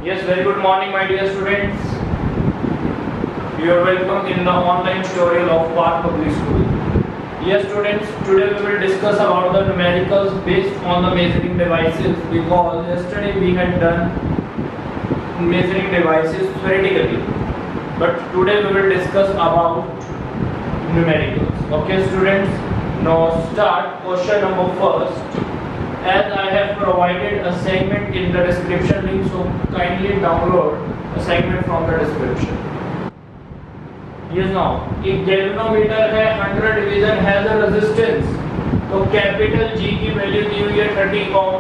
Yes, very good morning, my dear students. You are welcome in the online tutorial of Park Public School. Yes, students, today we will discuss about the numericals based on the measuring devices, because yesterday we had done measuring devices theoretically, but today we will discuss about numericals. Okay, students, now start question number first. As I have provided a segment in the description link, so kindly download a segment from the description. Yes, now एक galvanometer है, 100 division has a resistance, तो capital G की value दी हुई है 30 ओम।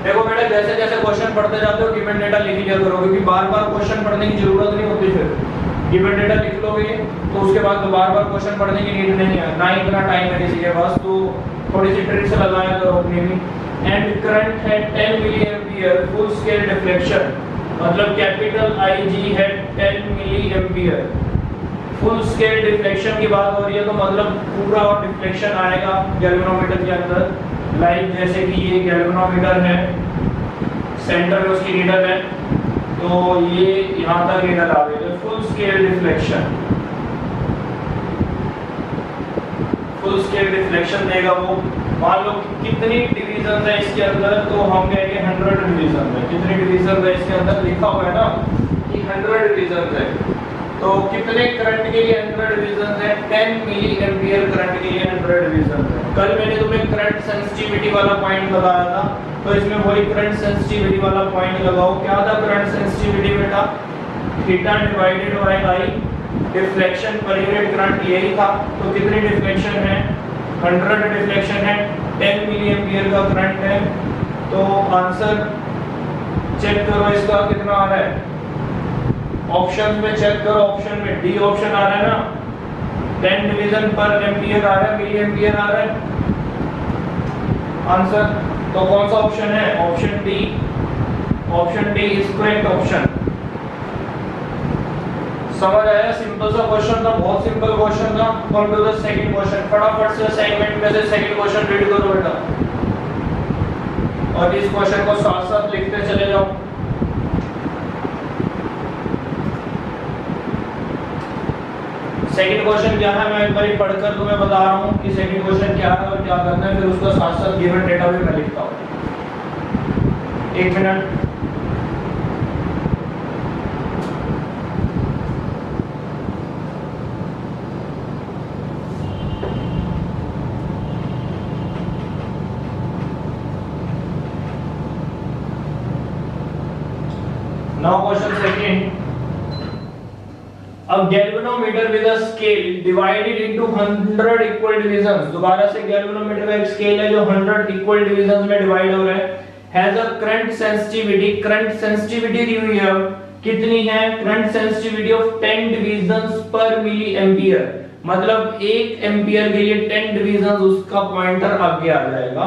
देखो बेटा, जैसे जैसे क्वेश्चन पढ़ते जाते हो गिवन डेटा लिख लिया करो, क्योंकि बार-बार क्वेश्चन पढ़ने की जरूरत नहीं होती। फिर गिवन डेटा लिख लोगे तो उसके बाद बार-बार क्वेश्चन पढ़ने की नीड नहीं है, ना इतना टाइम है किसी के पास, तो थोड़ी सी ट्रिक्स लगाया करो अपनी भी। एंड करंट है 10 milli ampere, full scale deflection, मतलब कैपिटल IG है 10 milli ampere. Full scale deflection की बात हो रही है, तो मतलब पूरा डिफ्लेक्शन आएगा गैल्वेनोमीटर के अंदर। लाइक जैसे कि ये गैल्वेनोमीटर है, सेंटर में उसकी नीडल है, तो ये यहाँ तक नीडल आ गई, full scale deflection. Full scale deflection देगा वो। मान लो कितनी डिवीजन है इसके अंदर, तो हम कहेंगे 100 डिवीजन है। कितनी डिवीजन है इसके अंदर लिखा हुआ है ना कि 100 डिवीजन है, तो कितने करंट के लिए 100 डिवीजन है? 10 मिली एम्पियर करंट के लिए 100 डिवीजन है। कल मैंने तुम्हें करंट सेंसिटिविटी वाला पॉइंट बताया था, तो इसमें वही करंट सेंसिटिविटी वाला पॉइंट लगाओ। क्या था करंट सेंसिटिविटी बेटा? Theta divided by I, deflection per unit current यही था। तो कितनी डिफ्लेक्शन है? 100 डिफ्लेक्शन है, 10 मिली एम्पियर का करंट है। तो आंसर चेक करो इसका कितना आ रहा है, ऑप्शन में चेक करो। ऑप्शन में डी ऑप्शन आ रहा है ना, 10 डिवीजन पर एम्पियर आ रहा है, मिली एम्पियर आ रहा है आंसर। तो कौन सा ऑप्शन है? Option D. Option D is correct option. समझ आया? सिंपल सा क्वेश्चन था, बहुत सिंपल क्वेश्चन था। Come to the second question, फटाफट से असाइनमेंट में से सेकंड क्वेश्चन रीड करो बेटा, और इस क्वेश्चन को साथ साथ लिखते चले जाओ। सेकंड क्वेश्चन क्या है, मैं एक बार पढ़कर तुम्हें बता रहा हूँ कि सेकंड क्वेश्चन क्या है और क्या करना है, फिर उसका साथ साथ गिवन डेटा भी मैं लिखता हूँ। एक minute. Now question second. A galvanometer with a scale divided into 100 equal divisions. दोबारा से galvanometer का एक स्केल है जो 100 equal divisions में डिवाइड हो रहा है। Has a current sensitivity. Current sensitivity दी हुई है, कितनी है? Current sensitivity of 10 divisions per milliampere, मतलब 1 एम्पियर के लिए 10 डिवीजन उसका पॉइंटर आगे आ जाएगा।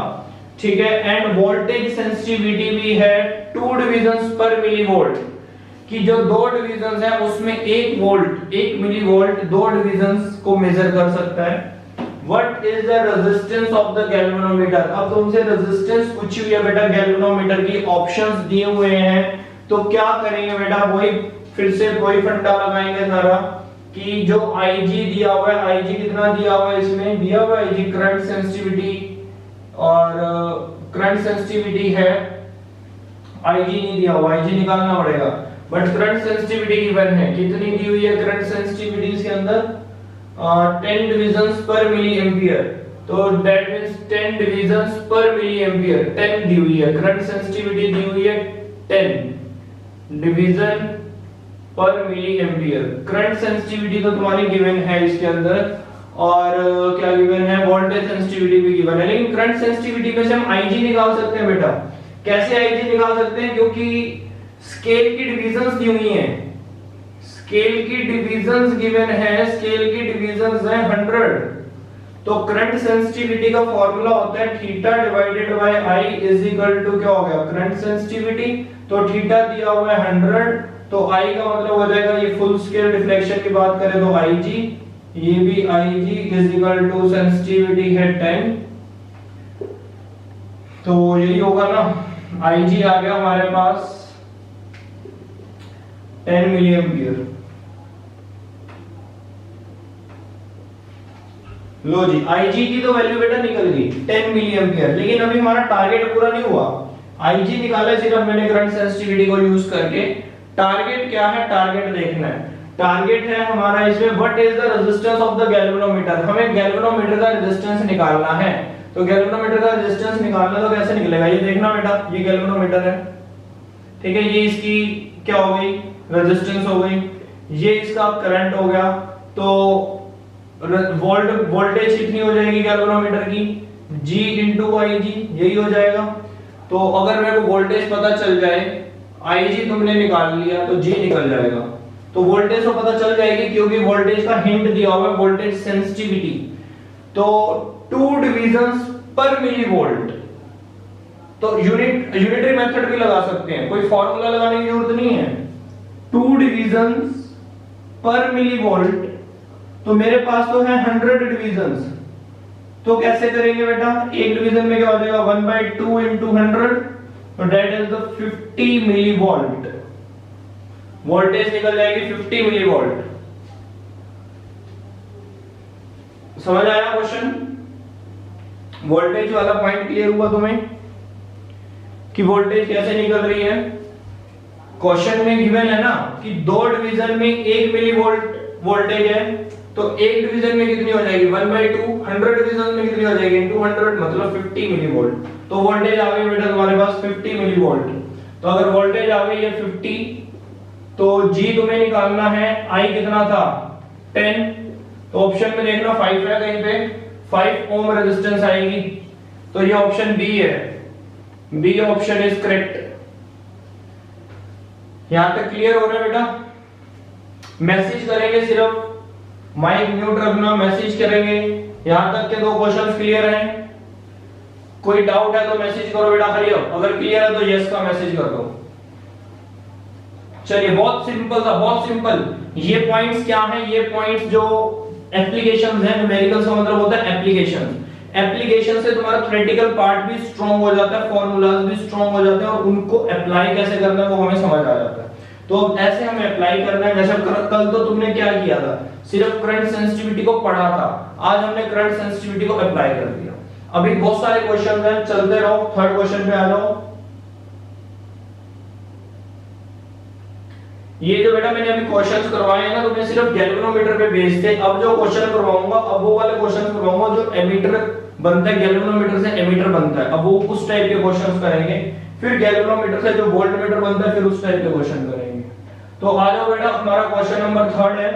ठीक है। एंड वोल्टेज सेंसिटिविटी भी है 2 डिवीजंस पर मिलीवोल्ट, कि जो 2 डिवीजंस है उसमें 1 वोल्ट 1 मिलीवोल्ट 2 डिवीजंस को मेजर कर सकता है। What is the resistance of the galvanometer? अब तुमसे रेजिस्टेंस पूछी हुई है बेटा गैल्वेनोमीटर की, ऑप्शंस दिए हुए हैं, तो क्या करेंगे बेटा? वही फिर से वही फंडा लगाएंगे सारा, कि जो Ig दिया हुआ है, Ig कितना दिया हुआ है? इसमें दिया हुआ है Ig करंट सेंसिटिविटी, और करंट सेंसिटिविटी है, Ig नहीं दिया हुआ, Ig निकालना पड़ेगा, बट करंट सेंसिटिविटी गिवन है। कितनी दी हुई है करंट सेंसिटिविटी इसके अंदर? 10 डिवीजंस पर मिली एम्पियर, तो दैट मींस 10 डिवीजंस पर मिली एम्पियर 10 दी हुई है। करंट सेंसिटिविटी दी हुई है 10 डिवीजन पर मिली एम्पियर। करंट सेंसिटिविटी तो तुम्हारी गिवन है इसके अंदर, और क्या गिवन है? वोल्टेज सेंसिटिविटी भी गिवन है। लेकिन करंट सेंसिटिविटी में से हम Ig निकाल सकते हैं बेटा। कैसे Ig निकाल सकते हैं? क्योंकि स्केल की डिवीजंस दी हुई हैं, स्केल की डिवीजंस गिवन है, स्केल की डिवीजंस है 100। तो करंट सेंसिटिविटी का फार्मूला होता है theta divided by I is equal to क्या हो गया? Current sensitivity. तो थीटा दिया हुआ है 100, तो आई का मतलब हो जाएगा, ये फुल स्केल डिफ्लेक्शन की बात करें तो Ig, ये भी Ig is equal to sensitivity है 10, तो यही होगा ना। Ig आ गया हमारे पास 10 मिली एम्पियर। लो जी, IG की तो वैल्यू बेटा निकल गई 10 मिली एम्पियर, लेकिन अभी हमारा टारगेट पूरा नहीं हुआ। IG निकाला सिर्फ मैंने करंट सेंसिटिविटी को यूज करके। टारगेट क्या है, टारगेट देखना है। टारगेट है हमारा इसमें what is the resistance of the galvanometer, हमें गैल्वेनोमीटर का रेजिस्टेंस निकालना है। तो गैल्वेनोमीटर का रेजिस्टेंस निकालना तो कैसे निकलेगा, ये देखना बेटा, ये गैल्वेनोमीटर है, ठीक है, ये इसकी क्या हो गई, रेजिस्टेंस हो गई, ये इसका करंट हो गया, तो वोल्टेज कितनी हो जाएगी गैल्वेनोमीटर की, G into IG, यही हो जाएगा। तो अगर मेरे को वोल्टेज पता चल जाए, IG तुमने निकाल लिया तो G निकल जाएगा। तो वोल्टेज तो पता चल जाएगी क्योंकि वोल्टेज का हिंट दिया हुआ है, वोल्टेज सेंसिटिविटी। तो 2 डिविजन्स पर मिली वोल्ट, तो यूनिटरी मेथड भी लगा सकते हैं, कोई फॉर्मूला लगाने की जरूरत नहीं है। 2 डिविजन्स पर मिली वोल्ट, तो मेरे पास तो है 100 डिविजन्स, तो कैसे करेंगे बेटा, एक डिवीजन में क्या हो जाएगा 1/2 into 100, तो that is the 50 milli volt, voltage निकल जाएगी 50 मिली वोल्ट। समझ आया क्वेश्चन, वोल्टेज वाला पॉइंट क्लियर हुआ तुम्हें कि वोल्टेज कैसे निकल रही है। क्वेश्चन में गिवन है ना कि 2 डिवीजन में 1 मिली वोल्ट वोल्टेज है, तो एक डिवीजन में कितनी हो जाएगी 1/2, 100 डिवीजन में कितनी हो जाएगी into 100, मतलब 50 मिली वोल्ट। तो वोल्टेज आ गई बेटा तुम्हारे पास 50 मिली वोल्ट। तो अगर वोल्टेज आ गई है 50, तो G तुम्हें निकालना है, I कितना था 10, तो ऑप्शन में देखना 5 है कहीं पे, 5 ओम रेजिस्टेंस आएगी, तो ये ऑप्शन बी है, बी ऑप्शन इज करेक्ट। यहां तक क्लियर हो रहा है बेटा, मैसेज करेंगे, सिर्फ माइक म्यूट रखना, मैसेज करेंगे। यहां तक के 2 क्वेश्चंस क्लियर हैं, कोई डाउट है तो मैसेज करो बेटा, हरी अप, अगर क्लियर है तो यस का मैसेज कर दो। चलिए, बहुत सिंपल था, बहुत सिंपल। ये पॉइंट्स क्या हैं, ये पॉइंट्स जो एप्लीकेशंस हैं, न्यूमेरिकल्स का मतलब होता है एप्लीकेशन। एप्लीकेशन से तुम्हारा थ्योरेटिकल पार्ट भी स्ट्रांग हो जाता है, फॉर्मूलाज भी स्ट्रांग हो जाते हैं, और उनको अप्लाई कैसे करना है वो हमें समझ आ जाता है। तो ऐसे हमें अप्लाई करना है। जैसे कल तो तुमने क्या किया था, सिर्फ करंट सेंसिटिविटी को पढ़ा था, आज हमने करंट सेंसिटिविटी को अप्लाई कर दिया। अभी बहुत सारे क्वेश्चन हैं, चलते रहो, थर्ड क्वेश्चन पे आ जाओ। ये जो बेटा मैंने अभी क्वेश्चंस करवाए हैं ना, तो मैं सिर्फ गैल्वेनोमीटर पे बेस्ड थे। अब जो क्वेश्चन करवाऊंगा, अब वो वाले क्वेश्चन करवाऊंगा जो एमीटर बनता है, गैल्वेनोमीटर से एमीटर बनता है, अब वो उस टाइप के क्वेश्चंस करेंगे। फिर गैल्वेनोमीटर से जो वोल्टमीटर बनता है, फिर उस टाइप के क्वेश्चन करेंगे। तो आ जाओ बेटा, हमारा क्वेश्चन नंबर 3 है।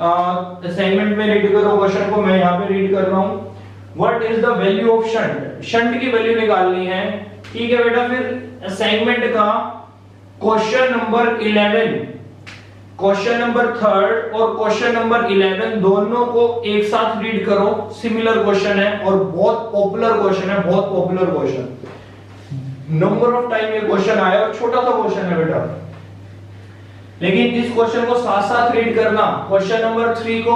असाइनमेंट में रीड करो क्वेश्चन को, मैं यहाँ पे रीड कर रहा हूँ। What is the value of shunt, shunt की वैल्यू निकालनी है, ठीक है बेटा। फिर असाइनमेंट का क्वेश्चन नंबर 11, क्वेश्चन नंबर 3 और क्वेश्चन नंबर 11 दोनों को एक साथ रीड करो। सिमिलर क्वेश्चन है और बहुत पॉपुलर क्वेश्चन है, बहुत popular question. Number of time ये क्वेश्चन आया और छोटा सा क्वेश्चन है बेटा, लेकिन इस क्वेश्चन को साथ साथ रीड करना, क्वेश्चन नंबर 3 को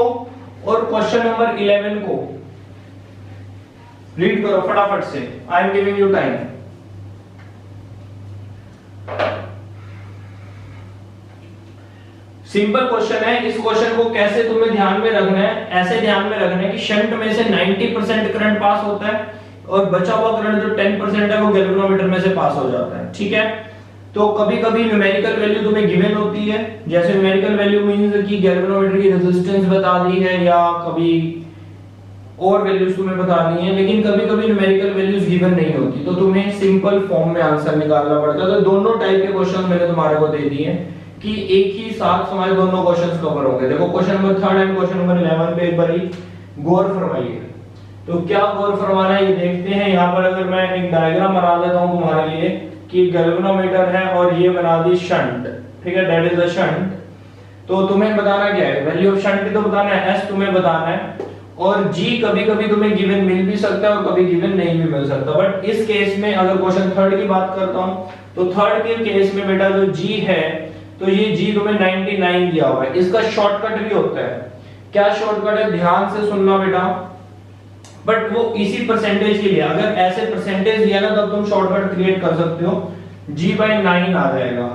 और क्वेश्चन नंबर 11 को रीड करो फटाफट से। I am giving you time. Simple question है। इस क्वेश्चन को कैसे तुम्हें ध्यान में रखना है, ऐसे ध्यान में रखना है कि शंट में से 90% करंट पास होता है और बचा हुआ करंट जो 10% है वो गैल्वेनोमीटर में से पास हो जाता है, ठीक है। तो कभी कभी न्यूमेरिकल वैल्यू तुम्हें गिवन होती है, जैसे न्यूमेरिकल वैल्यू मींस कि गैल्वेनोमीटर की रेजिस्टेंस बता दी है या कभी और वैल्यूज तुम्हें बता दी है, लेकिन कभी कभी न्यूमेरिकल वैल्यूज गिवन नहीं होती, तो तुम्हें सिंपल फॉर्म में आंसर निकालना पड़ता है। तो दोनों टाइप के क्वेश्चन मैंने तुम्हारे को दे दिए हैं कि एक ही साथ हमारे दोनों क्वेश्चंस कवर होंगे। देखो question number 3 and question number 11 पे एक बार गौर फरमाइए। तो क्या गौर फरमाना है ये देखते हैं। यहाँ पर अगर मैं एक डायग्राम बना देता हूँ तुम्हारे लिए कि गैल्वेनोमीटर है और ये बना दी शंट, ठीक है, दैट इज द शंट। तो तुम्हें बताना क्या है, वैल्यू ऑफ शंट तो बताना है, एस तुम्हें बताना है, और जी कभी कभी तुम्हें गिवन मिल भी सकता है और कभी गिवन नहीं भी मिल सकता। बट इस केस में अगर क्वेश्चन 3 की बात करता हूँ तो 3 के केस में बेटा जो जी है, तो ये जी तुम्हें 99 दिया हुआ है। इसका शॉर्टकट भी होता है। क्या शॉर्टकट है, ध्यान से सुनना बेटा, बट वो इसी परसेंटेज के लिए, अगर ऐसे परसेंटेज दिया ना तब तुम शॉर्टकट क्रिएट कर सकते हो। G/9 आ जाएगा,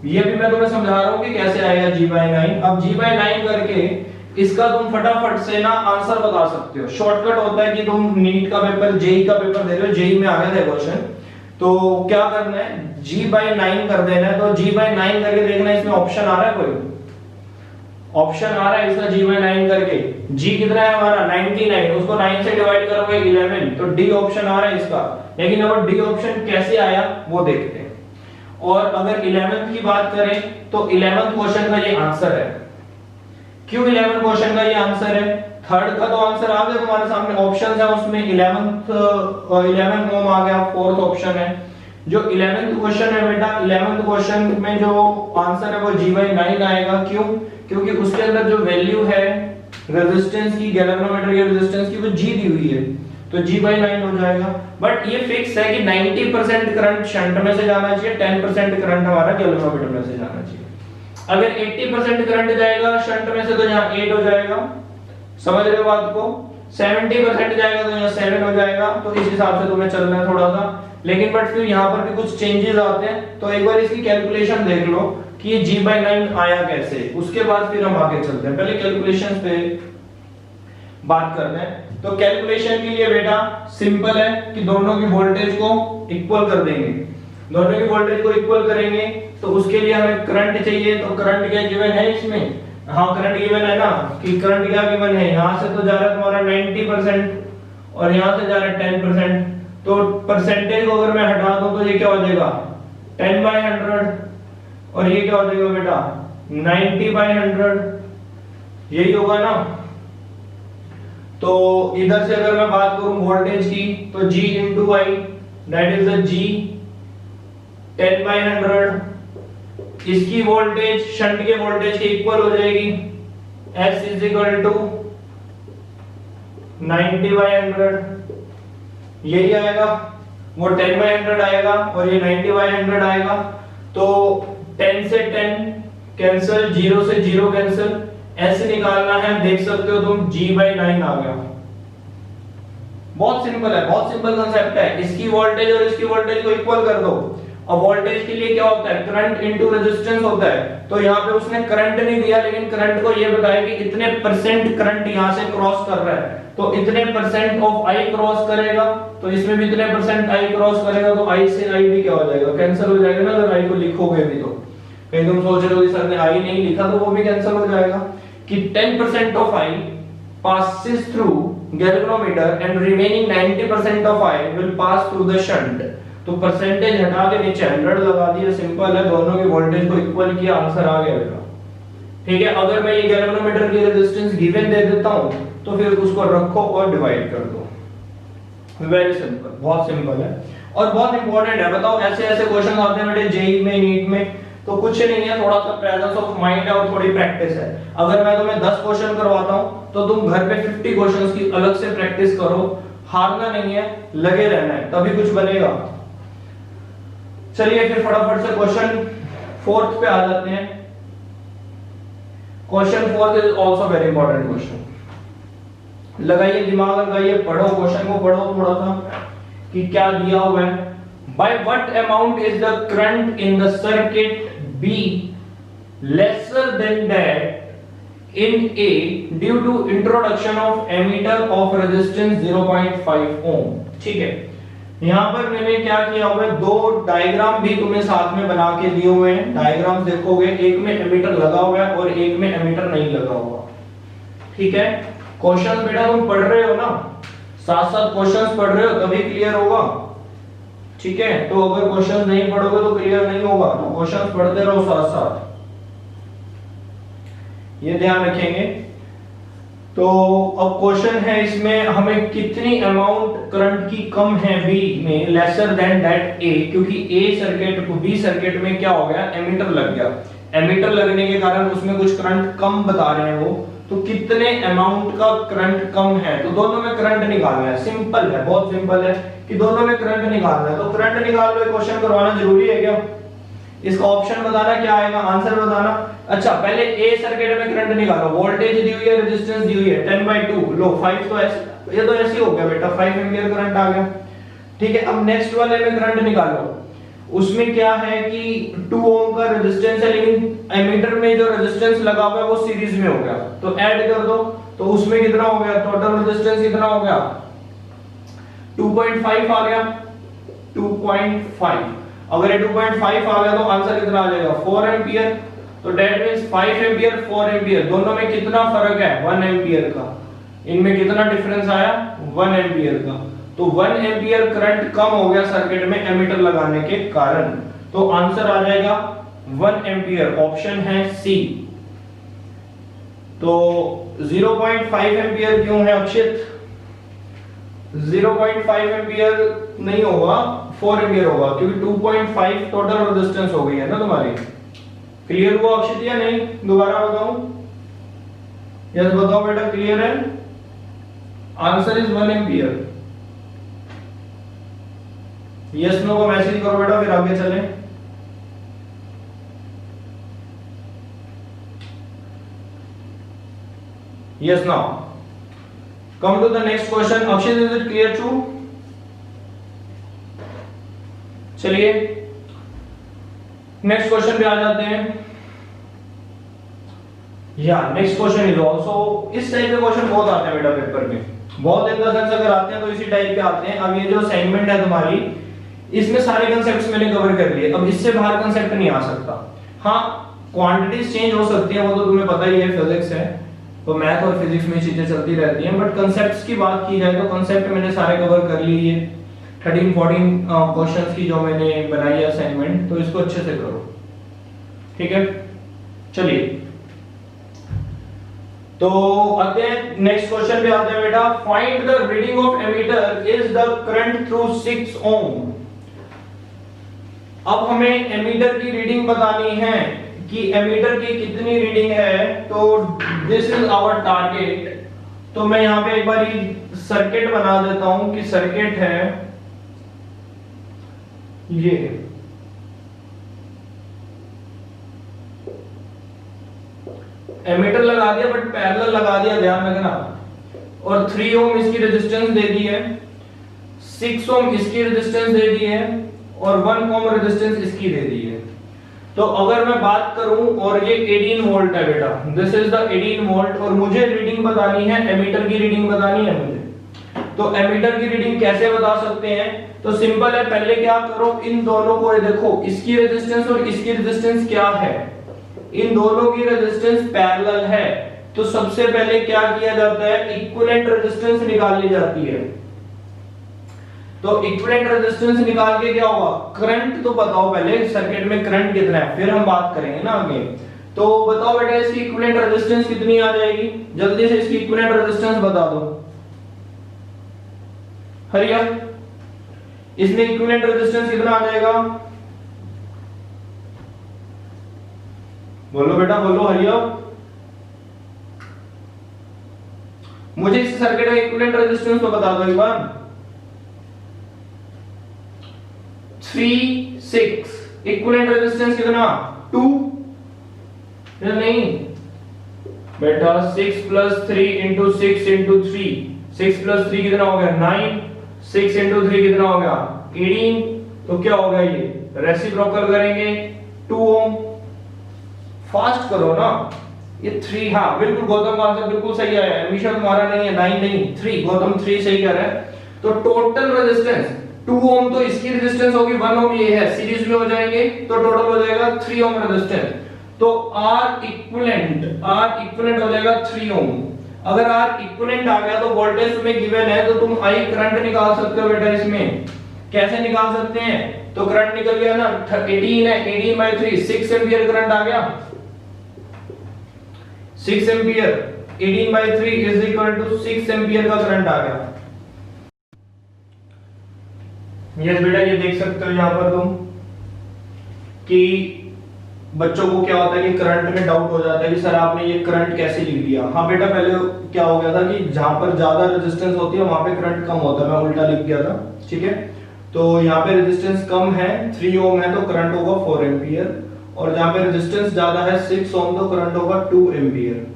ये भी मैं तुम्हें समझा रहा हूँ कि कैसे आएगा G/9। अब G/9 करके इसका तुम फटाफट से ना आंसर बता सकते हो। शॉर्टकट होता है कि तुम नीट का पेपर, जेई का पेपर दे रहे हो, जेई में आ गया था क्वेश्चन, तो क्या करना है, G/9 कर देना है। तो G/9 करके देखना इसमें ऑप्शन आ रहा है, कोई ऑप्शन आ रहा है इसका G/9 करके। G कितना है हमारा 99, उसको 9 से डिवाइड करोगे 11, तो D ऑप्शन आ रहा है इसका। लेकिन अब D ऑप्शन कैसे आया वो देखते हैं। और अगर 11th की बात करें तो 11th क्वेश्चन का ये आंसर है। क्यों 11th क्वेश्चन का ये आंसर है? थर्ड का तो आंसर आ गया तुम्हारे सामने, ऑप्शंस है उसमें 11 ओम आ गया, फोर्थ ऑप्शन है। जो 11th क्वेश्चन है बेटा, 11th क्वेश्चन में जो आंसर है वो G/9 आएगा। क्यों? क्योंकि उसके अंदर जो वैल्यू है रेजिस्टेंस की, गैल्वेनोमीटर की रेजिस्टेंस की, वो G दी हुई है, तो G/9 हो जाएगा। बट ये फिक्स है कि 90% करंट शंट में से जाना चाहिए, 10% करंट हमारा गैल्वेनोमीटर में से जाना चाहिए। अगर 80% करंट जाएगा शंट में से तो यहाँ 8 हो जाएगा, समझ रहे हो बात को? 70% जाएगा तो यहाँ 7 हो जाएगा। तो इस हिसाब से तुम्हें चलना है थोड़ा सा। लेकिन बट फिर यहाँ पर भी कुछ चेंजेस आते हैं, तो एक बार इसकी कैलकुलेशन देख लो कि ये G/9 आया कैसे, उसके बाद फिर हम आगे चलते हैं। पहले कैलकुलेशंस पे बात करते हैं। तो कैलकुलेशन के लिए बेटा सिंपल है कि दोनों की वोल्टेज को इक्वल कर देंगे। दोनों की वोल्टेज को इक्वल करेंगे तो उसके लिए हमें करंट चाहिए। तो करंट क्या गिवन है इसमें? हाँ करंट गिवन है ना, कि करंट क्या गिवन है, यहाँ से तो जा रहा है तुम्हारा 90% और यहाँ से जा रहा है 10%। तो परसेंटेज को अगर मैं हटा दूं तो ये क्या हो जाएगा 10/100, और ये क्या हो जाएगा बेटा 90/100, यही होगा ना। तो इधर से अगर मैं बात करूं वोल्टेज की तो G into I, that is the G 10/100। इसकी वोल्टेज शंट के वोल्टेज के इक्वल हो जाएगी, S is equal to 90/100, यही आएगा। वो 10/100 आएगा और ये 90/100 आएगा। तो 10 से 10 कैंसिल, 0 से 0 कैंसिल, S निकालना है, देख सकते हो तुम G/9 आ गया। बहुत सिंपल है, बहुत सिंपल कांसेप्ट है। इसकी वोल्टेज और इसकी वोल्टेज को इक्वल कर दो। अब वोल्टेज के लिए क्या होता है, करंट इनटू रेजिस्टेंस होता है। तो यहाँ पे उसने करंट नहीं दिया, लेकिन करंट को ये बताया कि इतने परसेंट करंट यहाँ से क्रॉस कर रहा है, तो इतने परसेंट ऑफ I क्रॉस करेगा, तो इसमें भी इतने परसेंट I क्रॉस करेगा, तो I से I भी क्या हो जाएगा, कैंसिल हो जाएगा ना। अगर I को लिखोगे भी तो कहीं तुम सोच रहे हो कि सर ने I नहीं लिखा, तो वो भी कैंसिल हो जाएगा कि 10% of I passes through galvanometer and remaining 90% of I will pass through the shunt। तो परसेंटेज हटा के नीचे 100 लगा दिया, सिंपल है। दोनों की वोल्टेज को इक्वल किया, आंसर आ गया बेटा। ठीक है, अगर मैं ये गैल्वेनोमीटर की रेजिस्टेंस गिवन दे देता हूं तो फिर उसको रखो और डिवाइड कर दो। वेरी सिंपल, बहुत सिंपल है और बहुत इंपॉर्टेंट है। बताओ ऐसे ऐसे क्वेश्चन आते हैं बेटे जेईई में, नीट में, तो कुछ नहीं है, थोड़ा सा प्रेजेंस ऑफ माइंड है और थोड़ी प्रैक्टिस है। अगर मैं तुम्हें 10 क्वेश्चन करवाता हूं तो तुम घर पे 50 क्वेश्चंस की अलग से प्रैक्टिस करो। हारना नहीं है, लगे रहना है, तभी कुछ बनेगा। चलिए फिर फटाफट से क्वेश्चन 4th पे आ जाते हैं। Question 4th is also very important question. लगाइए दिमाग, लगाइए, पढ़ो क्वेश्चन को, पढ़ो थोड़ा सा कि क्या दिया हुआ है। By what amount is the current in the circuit B lesser than that in A due to introduction of ammeter of resistance 0.5 ohm। ठीक है, यहाँ पर मैंने क्या किया हुआ है, दो डायग्राम भी तुम्हें साथ में बना के दिए हुए हैं। डायग्राम देखोगे, एक में एमीटर लगा हुआ है और एक में एमीटर नहीं लगा हुआ। ठीक है, क्वेश्चन बेटा तुम पढ़ रहे हो ना, साथ साथ क्वेश्चंस पढ़ रहे हो तभी क्लियर होगा। ठीक है, तो अगर क्वेश्चंस नहीं पढ़ोगे तो क्लियर नहीं होगा, तो क्वेश्चंस पढ़ते रहो साथ साथ, ये ध्यान रखेंगे। तो अब क्वेश्चन है इसमें हमें कितनी अमाउंट करंट की कम है बी में लेसर देन दैट ए, क्योंकि ए सर्किट को बी सर्किट में क्या हो गया, एमीटर लग गया। एमीटर लगने के कारण उसमें कुछ करंट कम बता रहे हैं वो, तो कितने अमाउंट का करंट कम है, तो दोनों में करंट निकालना है। सिंपल है, बहुत सिंपल है कि दोनों में करंट निकालना है। तो करंट निकाल लो, क्वेश्चन करवाना जरूरी है क्या? इसका ऑप्शन बताना, क्या आएगा आंसर बताना। अच्छा, पहले ए सर्किट में करंट निकालो। वोल्टेज दी हुई है, रेजिस्टेंस दी हुई है 10/2, लो 5 तो ऐसे, ये तो ऐसे ही हो गया बेटा, 5 एम्पीयर करंट आ गया। ठीक है, अब नेक्स्ट वाले में करंट निकालो। उसमें क्या है कि 2 ओम का रेजिस्टेंस है, लेकिन एमीटर में जो रेजिस्टेंस लगा हुआ है वो सीरीज में हो गया, तो ऐड कर दो, तो उसमें कितना हो गया, टोटल रेजिस्टेंस कितना हो गया, 2.5 आ गया, 2.5। अगर ये 2.5 आ गया तो आंसर कितना आ जाएगा, 4 एंपियर। तो दैट मींस 5 एंपियर 4 एंपियर दोनों में कितना फर्क है, 1 एंपियर का। इनमें कितना डिफरेंस आया, 1 एंपियर का। तो 1 एंपियर करंट कम हो गया सर्किट में एमीटर लगाने के कारण, तो आंसर आ जाएगा 1 एंपियर, ऑप्शन है सी। तो 0.5 एंपियर क्यों है अक्षित, 0.5 एंपियर नहीं होगा, 4 एंपियर होगा, क्योंकि 2.5 टोटल रेजिस्टेंस हो गई है ना तुम्हारी। क्लियर हुआ अक्षित या नहीं, दोबारा बताऊं, यस बताओ बेटा, क्लियर है, answer is 1 ampere. Yes no को मैसेज करो बेटा, फिर आगे चलें। Yes now come to the next question, Akshit is it clear to? चलिए नेक्स्ट क्वेश्चन पे आ जाते हैं। या नेक्स्ट क्वेश्चन इज आल्सो, इस टाइप के क्वेश्चन बहुत आते हैं बेटा पेपर में, बहुत इन द सेंस अगर आते हैं तो इसी टाइप के आते हैं। अब ये जो असाइनमेंट है तुम्हारी, इसमें सारे कांसेप्ट्स मैंने कवर कर लिए, अब इससे बाहर कांसेप्ट नहीं आ सकता। हाँ क्वांटिटीज चेंज हो सकती है, वो तो तुम्हें पता ही है, फिजिक्स है तो मैथ और फिजिक्स में चीजें चलती रहती हैं, बट कांसेप्ट्स की बात की जाए तो कांसेप्ट मैंने सारे कवर कर लिए। 13-14 क्वेश्चंस की जो मैंने बनाई है असाइनमेंट, तो इसको अच्छे से करो, ठीक है। चलिए तो आते हैं नेक्स्ट क्वेश्चन पे आते हैं बेटा। Find the reading of ammeter is the current through 6 ohm. अब हमें एमीटर की रीडिंग बतानी है कि एमीटर की कितनी रीडिंग है, तो दिस इज आवर टारगेट। तो मैं यहां पे एक बार सर्किट बना देता हूं कि सर्किट है ये, एमीटर लगा दिया बट पैरेलल लगा दिया, ध्यान रखना, और 3 ओम इसकी रेजिस्टेंस दे दी है, 6 ओम इसकी रेजिस्टेंस दे दी है, और 1 ओम रेजिस्टेंस इसकी दे दी है। तो अगर मैं बात करूं, और ये 18 वोल्ट है बेटा, दिस इज द 18 वोल्ट, और मुझे रीडिंग बतानी है, एमीटर की रीडिंग बतानी है मुझे। तो एमीटर की रीडिंग कैसे बता सकते हैं, तो सिंपल है, पहले क्या करो, इन दोनों को देखो, इसकी रेजिस्टेंस और इसकी रेजिस्टेंस क्या है, इन दोनों की रेजिस्टेंस पैरेलल है। तो सबसे पहले क्या किया जाता है, इक्विवेलेंट रेजिस्टेंस निकाल ली जाती है। तो इक्विवेलेंट रेजिस्टेंस निकाल के क्या होगा, करंट तो बताओ पहले सर्किट में करंट कितना है, फिर हम बात करेंगे ना आगे। तो बताओ बेटा इसकी इक्विवेलेंट रेजिस्टेंस कितनी आ जाएगी, जल्दी से इसकी इक्विवेलेंट रेजिस्टेंस बता दो, हरिया, इसमें इक्विवेलेंट रेजिस्टेंस कितना आ जाएगा, बोलो बेटा बोलो, हरिया, मुझे इस सर्किट का इक्विवेलेंट रेजिस्टेंस तो बता दो एक बार। 3 6 इक्विवेलेंट रेजिस्टेंस कितना, 2 या नहीं बेटा, 6 + 3 × 6 × 3, 6 + 3 कितना हो गया, 9, 6 × 3 कितना हो गया, 18। तो क्या होगा, ये रेसिप्रोकल करेंगे 2 ओम, फास्ट करो ना, ये 3, हाँ बिल्कुल गौतम का आंसर बिल्कुल सही आया है, हमेशा तुम्हारा नहीं है 9 नहीं 3, गौतम 3 सही कह रहा है। तो टोटल रेजिस्टेंस 2 ओम, तो इसकी रेजिस्टेंस होगी 1 ओम, ये है सीरीज में हो जाएंगे, तो टोटल हो जाएगा 3 ओम रेजिस्टेंस। तो R इक्विवेलेंट हो जाएगा 3 ओम। अगर R इक्विवेलेंट आ गया तो वोल्टेज तुम्हें गिवन है, तो तुम I करंट निकाल सकते हो बेटा। इसमें कैसे निकाल सकते हैं, तो करंट निकल गया ना, 18 है, 18/3 6 एंपियर करंट आ गया, 6 एंपियर, 18/3 = 6 एंपियर का करंट आ गया। यस बेटा, ये देख सकते हो यहां पर तुम कि बच्चों को क्या होता है कि करंट में डाउट हो जाता है कि सर आपने ये करंट कैसे लिख दिया। हाँ बेटा, पहले क्या हो गया था कि जहां पर ज्यादा रेजिस्टेंस होती है वहां पे करंट कम होता है, मैं उल्टा लिख गया था, ठीक है। तो यहाँ पे रेजिस्टेंस कम है, 3 ओम है, तो करंट होगा 4 एंपियर, और जहां पे रेजिस्टेंस ज्यादा है 6 ओम, तो करंट होगा 2 एंपियर।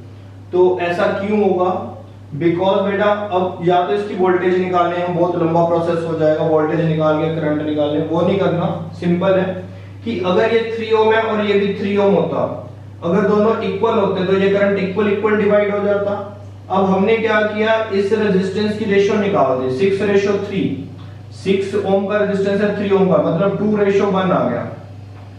तो ऐसा क्यों होगा, बिकॉज बेटा अब या तो इसकी वोल्टेज निकालने हैं, बहुत लंबा प्रोसेस हो जाएगा, वोल्टेज निकाल के करंट निकालने, वो नहीं करना। सिंपल है कि अगर ये 3 ओम है और ये भी 3 ओम होता, अगर दोनों इक्वल होते तो ये करंट इक्वल इक्वल डिवाइड हो जाता। अब हमने क्या किया, इस रेजिस्टेंस की रेशियो निकाल दी 6:3। 6 ओम का रेजिस्टेंस है 3 ओम का, मतलब 2:1 आ गया।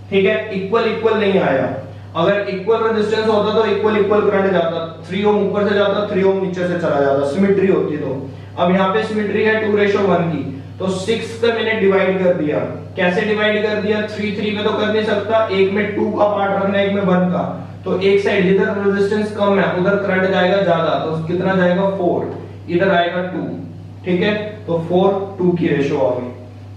ठीक है, इक्वल इक्वल नहीं आया। अगर इक्वल रेजिस्टेंस होता तो इक्वल इक्वल करंट जाता, 3 ओम ऊपर से जाता, 3 ओम नीचे से चला जाता, सिमेट्री होती तो। अब यहाँ पे सिमेट्री है 2:1 की, तो 6 से मैंने डिवाइड कर दिया। कैसे डिवाइड कर दिया, 3 3 में तो कर नहीं सकता, एक में 2 का पार्ट रखना, एक में 1 का। तो एक साइड जिधर रेजिस्टेंस कम है उधर करंट जाएगा ज्यादा, तो कितना जाएगा 4, इधर आएगा 2। ठीक है, तो 4:2 की रेशियो आ गई।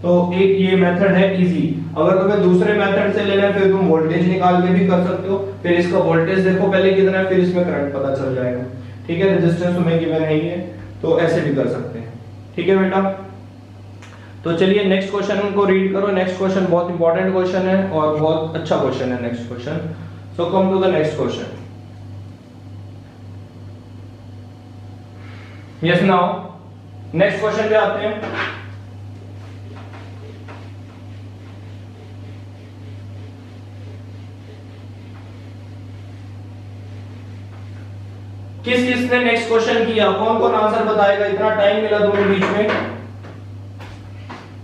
तो एक ये मेथड है इजी। अगर तुम्हें दूसरे मेथड से लेना है फिर तुम वोल्टेज निकाल के भी कर सकते हो, फिर इसका वोल्टेज देखो पहले कितना है, फिर इसमें करंट पता चल जाएगा। ठीक है, रेजिस्टेंस तुम्हें गिवन नहीं है तो ऐसे भी कर सकते हैं। ठीक है बेटा, तो चलिए नेक्स्ट क्वेश्चन को रीड करो। नेक्स्ट क्वेश्चन बहुत इंपॉर्टेंट क्वेश्चन है और बहुत अच्छा क्वेश्चन है next question. So come to the next question. Yes, now next question पे आते हैं। किस किसने नेक्स्ट क्वेश्चन किया, कौन कौन आंसर बताएगा, इतना टाइम मिला तुम्हें बीच में।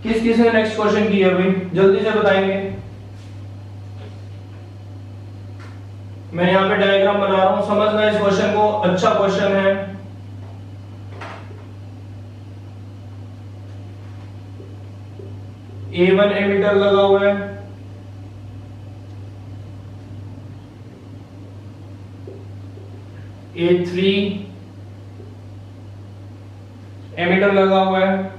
किस किसने नेक्स्ट क्वेश्चन किया भाई, जल्दी से बताएंगे। मैं यहाँ पे डायग्राम बना रहा हूं, समझना इस क्वेश्चन को, अच्छा क्वेश्चन है। A1 एमीटर लगा हुआ है, A3 एमीटर लगा हुआ है,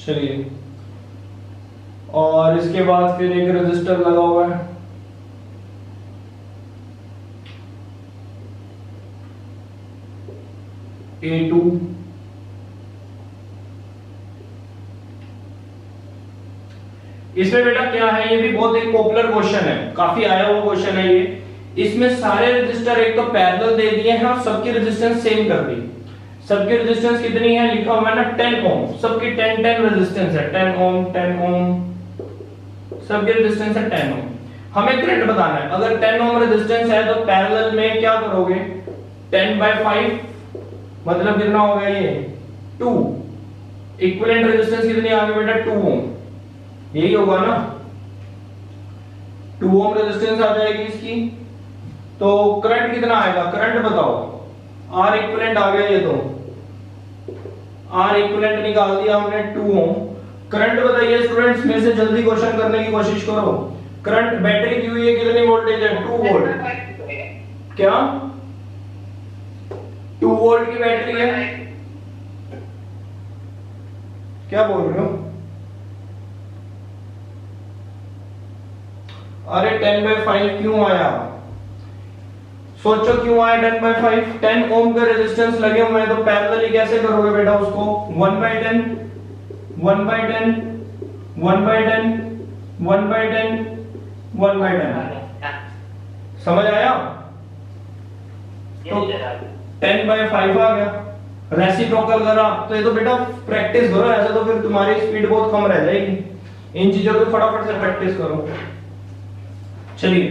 चलिए, और इसके बाद फिर एक रजिस्टर लगा हुआ है, A2, इसमें बेटा क्या है, ये भी बहुत एक पॉपुलर क्वेश्चन है, काफी आया हुआ क्वेश्चन है ये। इसमें सारे रजिस्टर एक तो पैरेलल दे दिए हैं और सबकी रेजिस्टेंस सेम कर दी। सबकी रेजिस्टेंस कितनी है, लिखा हुआ है ना 10 ओम, सबकी 10 10 रेजिस्टेंस है, 10 ओम 10 ओम, सबकी रेजिस्टेंस है 10 ओम। हमें करंट बताना है, अगर 10 ओम रेजिस्टेंस है तो पैरेलल में क्या करोगे, 10/5 मतलब कितना हो गया ये 2। इक्विवेलेंट रेजिस्टेंस कितनी आ गई बेटा 2 ओम, यही होगा ना, 2 ओम रेजिस्टेंस आ जाएगी इसकी। तो करंट कितना आएगा, करंट बताओ, R इक्विवेलेंट आ गया ये, तो R इक्विवेलेंट निकाल दिया हमने 2 ओम। करंट बताइए स्टूडेंट्स, मेरे से जल्दी क्वेश्चन करने की कोशिश करो। करंट बैटरी की हुई है, कितनी वोल्टेज है 2 वोल्ट, क्या 2 वोल्ट की बैटरी है, क्या बोल रहे हो, अरे 10/5 क्यों आया, सोचो क्यों आया 10/5। 10 ओम का रेजिस्टेंस लगे हुए हैं तो पैरेलली कैसे करोगे बेटा उसको, 1/10 1/10 1/10 1/10 1/10, समझ आया। तो 10/5 आ गया, रेसिप्रोकल करा तो ये तो बेटा प्रैक्टिस करो, ऐसे तो फिर तुम्हारी स्पीड बहुत कम रह जाएगी, इन चीजों की फटाफट से प्रैक्टिस करो। चलिए,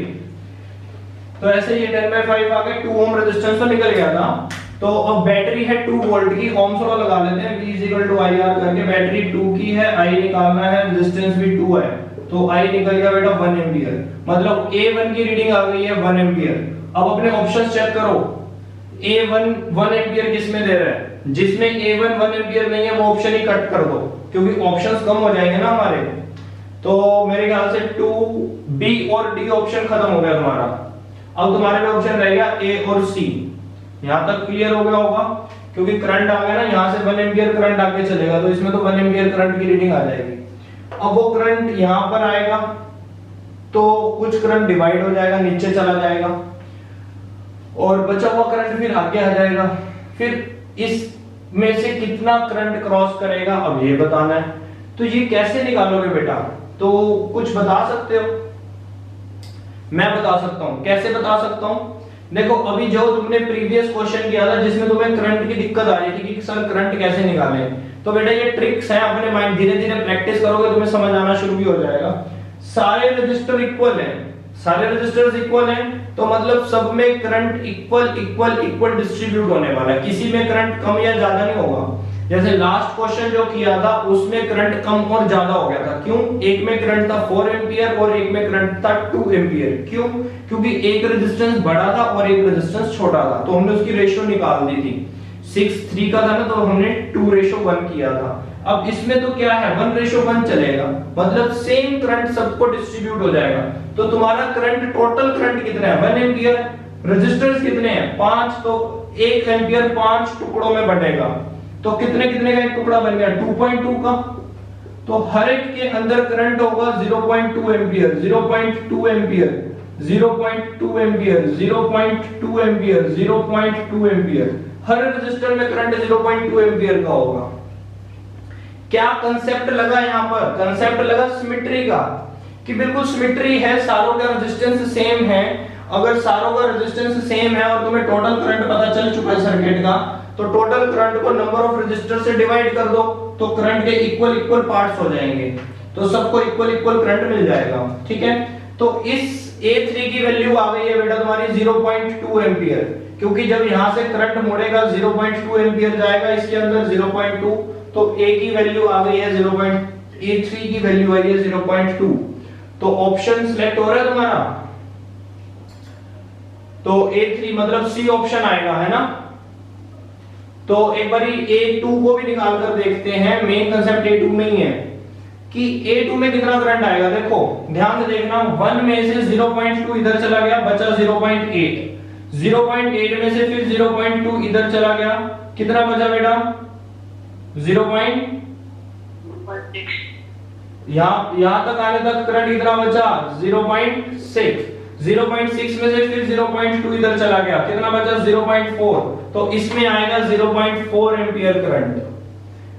तो ऐसे ये 10/5 आ गए, 2 ओम रेजिस्टेंस तो निकल गया था। तो अब बैटरी है 2 वोल्ट की, ओम्स लॉ लगा लेते हैं, V = IR करके, बैटरी 2 की है, I निकालना है, रेजिस्टेंस भी 2 है, तो I निकल गया बेटा 1 एंपियर, मतलब A1 की रीडिंग आ गई है 1 एंपियर। अब अपने ऑप्शंस चेक करो, A1 1 एंपियर किसमें दे रहा है, जिसमें A1 1 एंपियर नहीं है वो ऑप्शन ही कट कर दो, क्योंकि ऑप्शंस कम हो जाएंगे ना हमारे। तो मेरे ख्याल से 2 B और D ऑप्शन खत्म हो गया तुम्हारा, अब तुम्हारे में ऑप्शन रह गया A और C। यहां तक क्लियर हो गया होगा, क्योंकि करंट आ गया ना, यहां से 1 एंपियर करंट आगे चलेगा, तो इसमें तो 1 एंपियर करंट की रीडिंग आ जाएगी। अब वो करंट यहां पर आएगा तो कुछ करंट डिवाइड हो जाएगा, नीचे चला जाएगा, और बचा हुआ करंट फिर आगे आ जाएगा। फिर इस में से कितना करंट क्रॉस करेगा, अब ये बताना है। तो ये कैसे निकालोगे बेटा, तो कुछ बता सकते हो, मैं बता सकता हूं। कैसे बता सकता हूं? देखो अभी जो तुमने प्रीवियस क्वेश्चन किया था जिसमें तुम्हें करंट की दिक्कत आ रही थी कि सर करंट कैसे निकालें, तो बेटा ये ट्रिक्स हैं, अपने माइंड धीरे धीरे प्रैक्टिस करोगे तुम्हें समझ आना शुरू भी हो जाएगा। सारे रजिस्टर इक्वल हैं, सारे रजिस्टर्स इक्वल हैं, तो मतलब सब में current equal equal equal distribute होने वाला है, किसी में करंट कम या ज्यादा नहीं होगा। जैसे लास्ट क्वेश्चन जो किया था उसमें करंट कम और ज्यादा हो गया था, क्यों? एक में करंट था 4 एंपियर और एक में करंट था 2 एंपियर। क्यों? क्योंकि एक रेजिस्टेंस बड़ा था और एक रेजिस्टेंस छोटा था, तो हमने उसकी रेशियो निकाल दी थी। 6:3 का था ना, तो हमने 2:1 किया था। अब इसमें तो क्या है 1:1 चलेगा, मतलब सेम करंट सबको डिस्ट्रीब्यूट हो जाएगा। तो तुम्हारा करंट, टोटल करंट कितना है 1 एंपियर, रेजिस्टेंस कितने हैं 5, तो 1 एंपियर 5 टुकड़ों में बटेगा, तो कितने कितने का एक टुकड़ा बन गया 2.2 का। तो हर एक के अंदर करंट होगा 0.2 ampere, 0.2 ampere, 0.2 ampere, 0.2 ampere, 0.2 ampere. हर रेजिस्टर में करंट 0.2 एंपियर का होगा। क्या कंसेप्ट लगा यहां पर? कंसेप्ट लगा सिमेट्री का, कि बिल्कुल सिमेट्री है, सारों का रेजिस्टेंस सेम है। अगर सारों का रेजिस्टेंस सेम है और तुम्हें टोटल करंट पता चल चुका है सर्किट का, तो टोटल करंट को नंबर ऑफ रेजिस्टर से डिवाइड कर दो, तो करंट के इक्वल इक्वल पार्ट्स हो जाएंगे, तो सबको इक्वल इक्वल करंट मिल जाएगा। ठीक है, तो इस A3 की वैल्यू आ गई है बेटा तुम्हारी 0.2 एंपियर, क्योंकि जब यहां से करंट मुड़ेगा 0.2 एंपियर जाएगा इसके अंदर 0.2, तो A की वैल्यू आ गई है A3 की वैल्यू आई है 0.2। तो ऑप्शन सिलेक्ट हो रहा है तुम्हारा, तो A3 मतलब C ऑप्शन आएगा, है ना। तो एक बारी A2 को भी निकाल कर देखते हैं, मेन कंसेप्ट A2 में ही है कि A2 में कितना करंट आएगा। देखो ध्यान से देखना, 1 में से 0.2 इधर चला गया, बचा 0.8, 0.8 में से फिर 0.2 इधर चला गया, कितना बचा बेटा 0.6। यहां तक आने तक करंट कितना बचा 0.6, 0.6 में से फिर 0.2 इधर चला गया, कितना बचा 0.4, तो इसमें आएगा 0.4 एंपियर करंट।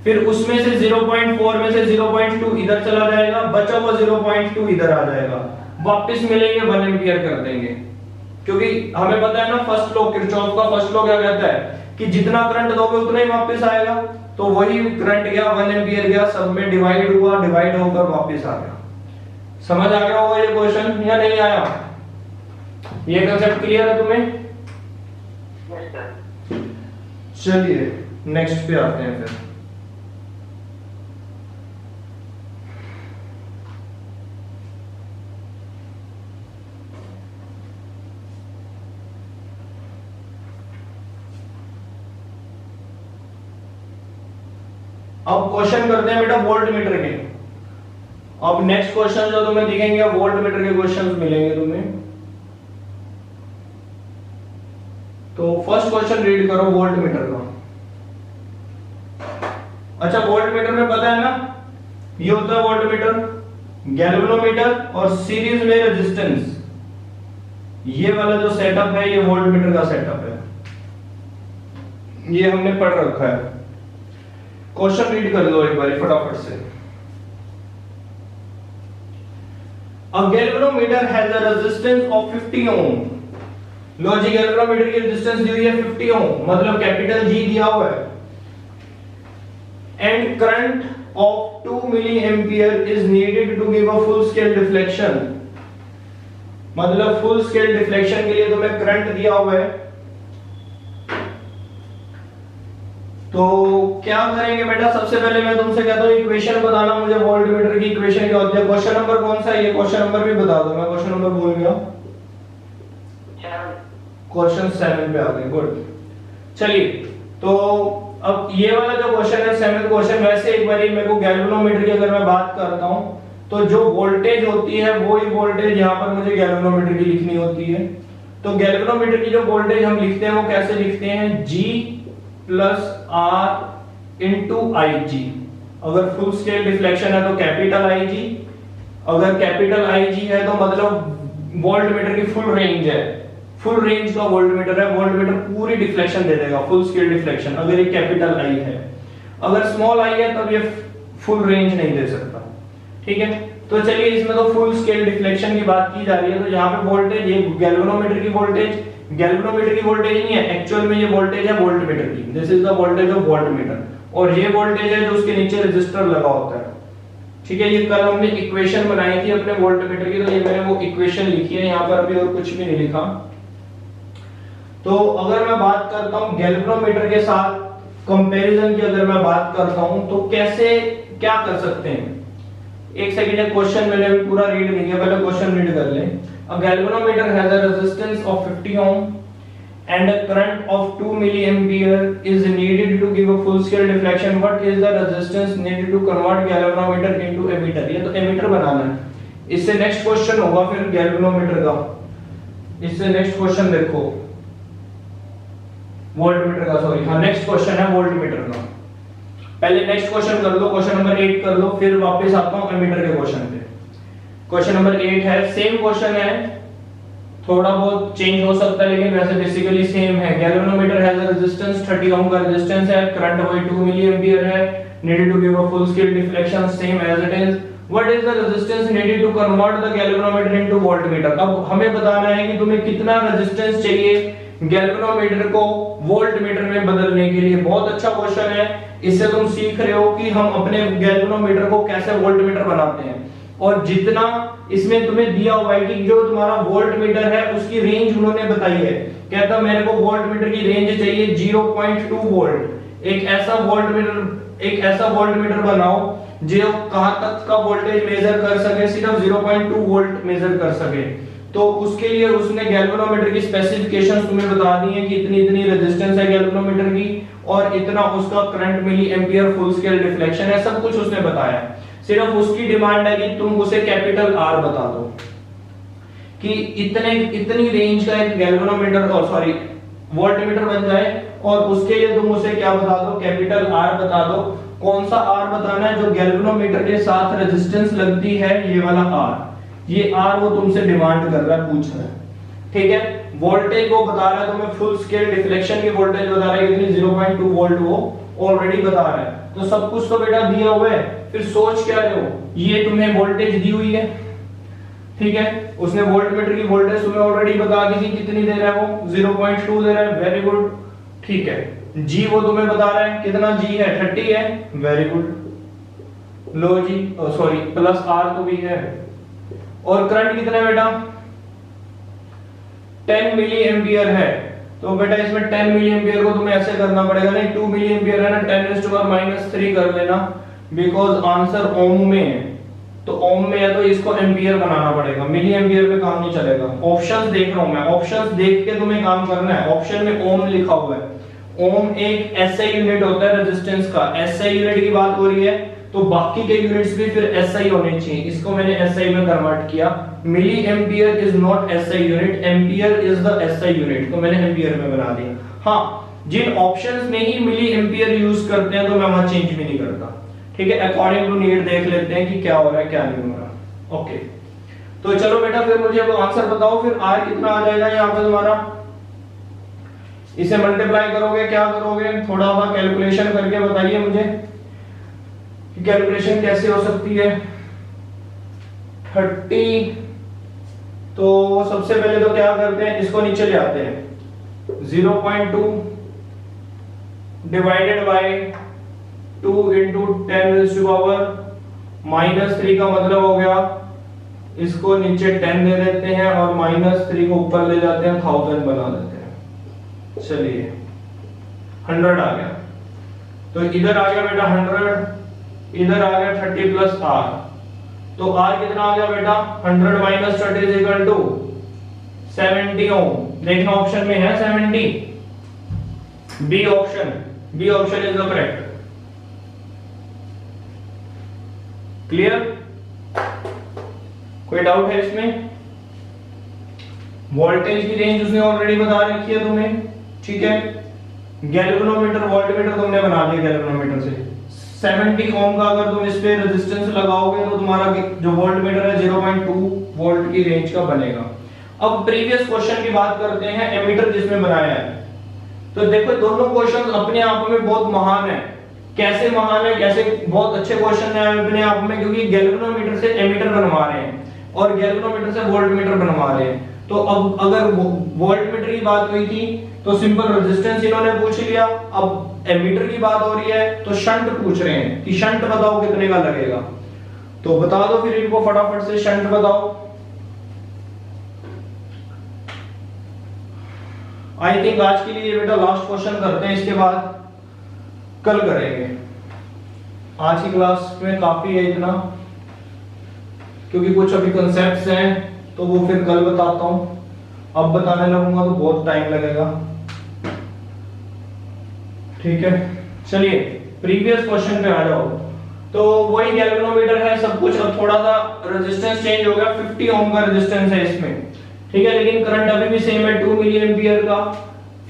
फिर उसमें से 0.4 में से 0.2 इधर चला जाएगा, बचा हुआ 0.2 इधर आ जाएगा, वापस मिलेंगे 1 एंपियर कर देंगे, क्योंकि हमें पता है ना फर्स्ट लॉ, किरचॉफ का फर्स्ट लॉ क्या कहता है कि जितना करंट दोगे उतना ही वापस आएगा। तो वही करंट गया 1 एंपियर गया, सब में डिवाइड हुआ, डिवाइड होकर वापस आ गया। समझ आ गया होगा ये क्वेश्चन या नहीं आया? ये कंसेप्ट क्लियर है तुम्हें? चलिए नेक्स्ट पे आते हैं फिर। अब क्वेश्चन करते हैं बेटा वोल्ट मीटर के। अब नेक्स्ट क्वेश्चन जो तुम्हें दिखेंगे वोल्ट मीटर के क्वेश्चंस मिलेंगे तुम्हें। तो फर्स्ट क्वेश्चन रीड करो वोल्ट मीटर का। अच्छा वोल्ट मीटर में पता है ना, ये होता है वोल्ट मीटर, गैल्वेनोमीटर और सीरीज में रेजिस्टेंस, ये वाला जो सेटअप है ये वोल्ट मीटर का सेटअप है, ये हमने पढ़ रखा है। क्वेश्चन रीड कर लो एक बार फटाफट से। A galvanometer has a resistance of 50 ohm। लो जी गैल्वेनोमीटर की रेजिस्टेंस दी हुई है 50 ओम, मतलब कैपिटल G दिया हुआ है, and current of 2 milli ampere is needed to give a full scale deflection. मतलब फुल स्केल डिफ्लेक्शन के लिए तुम्हें करंट दिया हुआ है, तो क्या करेंगे बेटा, सबसे पहले मैं तुमसे कहता हूं इक्वेशन बताना मुझे वोल्ट मीटर की इक्वेशन क्या होती है। क्वेश्चन नंबर कौन सा है ये, क्वेश्चन नंबर भी बता दो, मैं क्वेश्चन नंबर भूल गया। क्वेश्चन 7 पे आ गए, गुड। चलिए तो अब ये वाला जो क्वेश्चन है 7th क्वेश्चन, वैसे एक बार मेरे को गैल्वेनोमीटर की अगर मैं बात करता हूं तो जो वोल्टेज होती है वो ही वोल्टेज यहां पर मुझे गैल्वेनोमीटर की लिखनी होती है। तो गैल्वेनोमीटर की जो वोल्टेज हम लिखते हैं वो कैसे लिखते हैं, G plus R into IG। अगर फुल स्केल डिफ्लेक्शन है तो कैपिटल IG, अगर कैपिटल IG है तो मतलब वोल्ट मीटर की फुल रेंज है, फुल रेंज का वोल्ट मीटर है, वोल्ट मीटर पूरी डिफ्लेक्शन दे देगा, फुल स्केल डिफ्लेक्शन, अगर ये कैपिटल I है। अगर स्मॉल I है तब ये फुल रेंज नहीं दे सकता। ठीक है, तो चलिए इसमें तो फुल स्केल डिफ्लेक्शन की बात की जा रही है, तो यहाँ पे वोल्टेज, ये गैल्वेनोमीटर की वोल्टेज नहीं है, एक्चुअल में ये वोल्टेज है वोल्टमीटर की। This is the voltage of voltmeter, और ये वोल्टेज है जो उसके नीचे रेजिस्टर लगा होता है। ठीक है, ये कल हमने इक्वेशन बनाई थी अपने वोल्टमीटर की, तो ये मैंने वो इक्वेशन लिखी है यहाँ पर, अभी और कुछ भी नहीं लिखा। तो अगर मैं बात करता हूँ गैल्वेनोमीटर के साथ कंपैरिजन की, अगर मैं बात करता हूँ तो कैसे क्या कर सकते हैं। एक सेकंड, क्वेश्चन मैंने अभी पूरा रीड नहीं किया, पहले क्वेश्चन रीड कर लें। A galvanometer has a resistance of 50 ohm and a current of 2 milliampere is needed to give a full scale deflection. What is the resistance needed to convert galvanometer into ammeter? ये तो ammeter बनाना है। इससे next question होगा फिर galvanometer का। इससे next question देखो voltmeter का, सॉरी हाँ नेक्स्ट क्वेश्चन है वोल्टमीटर का। पहले नेक्स्ट क्वेश्चन कर लो, क्वेश्चन नंबर 8 कर लो, फिर वापस आता हूं एमीटर के क्वेश्चन पे। क्वेश्चन नंबर 8 है, सेम क्वेश्चन है, थोड़ा बहुत चेंज हो सकता है लेकिन वैसे बेसिकली सेम है। Galvanometer has a resistance 30 ohm का रेजिस्टेंस है, करंट वही 2 मिली एंपियर है, needed to give a full scale deflection same as it is. What is the resistance needed to convert the galvanometer into voltmeter? अब हमें बताना है कि तुम्हें कितना रेजिस्टेंस चाहिए गैल्वेनोमीटर को वोल्टमीटर में बदलने के लिए। बहुत अच्छा क्वेश्चन है, इससे तुम सीख रहे हो कि हम अपने गैल्वेनोमीटर को कैसे वोल्टमीटर बनाते हैं। और जितना इसमें तुम्हें दिया हुआ है कि जो तुम्हारा वोल्टमीटर है उसकी रेंज उन्होंने बताई है, कहता मेरे को वोल्टमीटर की रेंज चाहिए 0.2 वोल्ट। एक ऐसा वोल्टमीटर बनाओ जो कहां तक का वोल्टेज मेजर कर सके, सिर्फ 0.2 वोल्ट मेजर कर सके। तो उसके लिए उसने गैल्वेनोमीटर की स्पेसिफिकेशंस तुम्हें बता दी है कि इतनी इतनी रेजिस्टेंस है गैल्वेनोमीटर की और इतना उसका current milli ampere full scale deflection है, सब कुछ उसने बताया। सिर्फ उसकी डिमांड है कि तुम उसे कैपिटल आर बता दो कि इतनी रेंज का एक गैल्वेनोमीटर और सॉरी वोल्टमीटर बन जाए, और उसके लिए तुम उसे क्या बता दो, कैपिटल आर बता दो। कौन सा आर बताना है? जो गैल्वेनोमीटर के साथ रेजिस्टेंस लगती है, ये वाला आर, ये आर वो तुमसे डिमांड कर रहा है, पूछ रहा है। ठीक है, वोल्टेज वो बता रहा है तुम्हें, फुल स्केल डिफ्लेक्शन की वोल्टेज बता रहा है कितनी, 0.2 वोल्ट वो ऑलरेडी बता रहा है। तो सब कुछ तो बेटा दिया हुआ है, फिर सोच क्या रहे हो, ये तुम्हें वोल्टेज दी हुई है। ठीक है, उसने वोल्टमीटर की वोल्टेज तुम्हें ऑलरेडी बता दी थी, कितनी दे रहा है वो, 0.2 दे रहा है, वेरी गुड। ठीक है, जी वो तुम्हें बता रहा है, कितना जी है, 30 है, वेरी गुड। लो जी, सॉरी प्लस आर तो भी है। और करंट कितना है बेटा, 10 मिली एंपियर है। तो बेटा इसमें 10 मिली एंपियर को तुम्हें ऐसे करना पड़ेगा, नहीं 2 मिली एंपियर है ना, 10⁻³ कर लेना, बिकॉज आंसर ओम में है। तो ओम में है तो इसको एंपियर बनाना पड़ेगा, मिली एंपियर पे काम नहीं चलेगा। ऑप्शंस देख रहा हूं मैं, ऑप्शंस देख के तुम्हें काम करना है। ऑप्शन में ओम लिखा हुआ है, ओम एक एसआई यूनिट होता है रेजिस्टेंस का। एसआई यूनिट की बात हो रही है तो बाकी के यूनिट्स भी फिर एसआई होने चाहिए, इसको मैंने एसआई में कन्वर्ट किया। Milli ampere is not SI unit, ampere is the SI unit, तो मैंने एंपियर में बना दिया। हाँ, जिन ऑप्शंस में ही मिली एंपियर यूज करते हैं तो मैं वहां चेंज भी नहीं करता। ठीक है, अकॉर्डिंग टू नीड देख लेते हैं कि क्या हो रहा है क्या नहीं हो रहा। ओके, तो चलो बेटा फिर मुझे वो आंसर बताओ, फिर आर कितना आ जाएगा यहाँ पे तुम्हारा। इसे मल्टीप्लाई करोगे, क्या करोगे, थोड़ा सा कैलकुलेशन करके बताइए मुझे कि कैलकुलेशन कैसे हो सकती है। 30, तो सबसे पहले तो क्या करते हैं, इसको नीचे ले आते हैं, 0.2 डिवाइडेड बाय 2 into 10⁻³ का मतलब हो गया, इसको नीचे 10 दे देते हैं और -3 को ऊपर ले जाते हैं, 1000 बना देते हैं। चलिए 100 आ गया, तो इधर आ गया बेटा 100, इधर आ गया 30 प्लस आर, तो आर कितना आ गया बेटा, 100 - 30 = 70 ओम। देखना ऑप्शन में है 70, B option is the correct. Clear, कोई डाउट है इसमें? वोल्टेज की रेंज उसने ऑलरेडी बता रखी है तुम्हें। ठीक है, गैल्वेनोमीटर वोल्टमीटर तुमने बना दिया गैल्वेनोमीटर से। 70 ओम का अगर तुम इस पे रेजिस्टेंस लगाओगे तो तुम्हारा जो वोल्टमीटर है 0.2 वोल्ट की रेंज का बनेगा। अब प्रीवियस क्वेश्चन की बात करते हैं, एमीटर जिसमें बनाया है। तो देखो दोनों क्वेश्चन अपने आप में बहुत महान है, कैसे महान है, कैसे बहुत अच्छे क्वेश्चन है अपने आप में, क्योंकि गैल्वेनोमीटर से एमीटर बनवा रहे हैं और गैल्वेनोमीटर से वोल्टमीटर बनवा रहे हैं। तो अब अगर वोल्टमीटर की बात हुई थी तो सिंपल रेजिस्टेंस इन्होंने पूछ लिया, अब एमीटर की बात हो रही है तो शंट पूछ रहे हैं कि शंट बताओ कितने का लगेगा। तो बता दो फिर इनको फटाफट से, शंट बताओ। आई थिंक आज के लिए बेटा लास्ट क्वेश्चन करते हैं, इसके बाद कल करेंगे। आज की क्लास में काफी है इतना, क्योंकि कुछ अभी कंसेप्ट्स हैं तो वो फिर कल बताता हूं, अब बताने लगूंगा तो बहुत टाइम लगेगा। ठीक है, चलिए प्रीवियस क्वेश्चन पे आ जाओ। तो वही गैल्वेनोमीटर है सब कुछ, अब थोड़ा सा रेजिस्टेंस चेंज हो गया, 50 ओम का रेजिस्टेंस है इसमें, ठीक है, लेकिन करंट अभी भी सेम है 2 मिली एंपियर का,